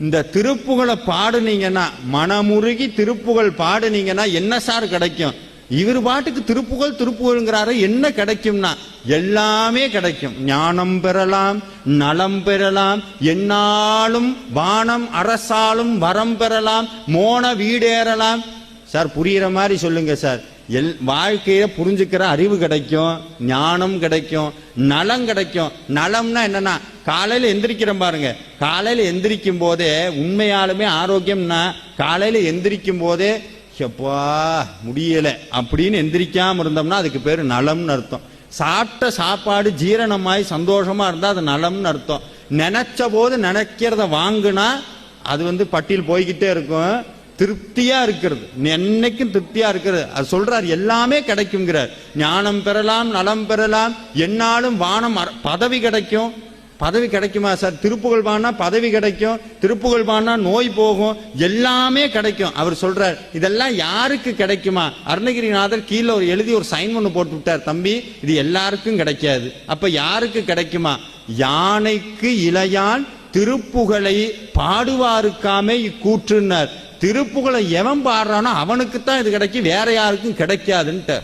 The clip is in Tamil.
இந்த திருப்புகழை பாடுனீங்கன்னா, மனமுருகி திருப்புகழ் பாடுனீங்கன்னா என்ன சார் கிடைக்கும்? இவர் பாட்டுக்கு திருப்புகழ் திருப்புகழ்ங்கிறாரு, என்ன கிடைக்கும்னா எல்லாமே கிடைக்கும். ஞானம் பெறலாம், நலம் பெறலாம், என்னாலும் வானம் அரசாலும் வரம் பெறலாம், மோன வீடேறலாம். சார் புரியுற மாதிரி சொல்லுங்க சார். வாழ்க்கைய புரிஞ்சுக்கிற அறிவு கிடைக்கும், ஞானம் கிடைக்கும், நலம் கிடைக்கும். நலம்னா என்னன்னா, காலையில எந்திரிக்கிறோம் பாருங்க, காலையில எந்திரிக்கும் போதே உண்மையாலுமே ஆரோக்கியம்னா காலையில எந்திரிக்கும் போதே எப்பா முடியல அப்படின்னு எந்திரிக்காம இருந்தோம்னா அதுக்கு பேரு நலம்னு அர்த்தம். சாப்பிட்ட சாப்பாடு ஜீரணமாய் சந்தோஷமா இருந்தா அது நலம்னு அர்த்தம். நினைச்ச போது நினைக்கிறத வாங்குனா அது பட்டியல் போய்கிட்டே இருக்கும். திருப்தியா இருக்கிறது, என்னைக்கும் திருப்தியா இருக்கிறது. அது சொல்றார், எல்லாமே கிடைக்குங்கிறார். ஞானம் பெறலாம், நலம் பெறலாம், என்னாலும் வானம் பதவி கிடைக்கும். பதவி கிடைக்குமா சார்? திருப்புகழ் பாடினா பதவி கிடைக்கும், திருப்புகழ் பாடினா நோய் போகும், எல்லாமே கிடைக்கும். அவர் சொல்றார், இதெல்லாம் யாருக்கு கிடைக்குமா? அருணகிரிநாதர் கீழே எழுதி ஒரு சைன் ஒன்று போட்டு விட்டார், தம்பி இது எல்லாருக்கும் கிடைக்காது. அப்ப யாருக்கு கிடைக்குமா? யானைக்கு இளையான் திருப்புகழை பாடுவாருக்காமே இக்கூற்றுனர். திருப்புகழை எவன் பாடுறானோ அவனுக்குத்தான் இது கிடைக்கும், வேற யாருக்கும் கிடைக்காதுன்ட்டு.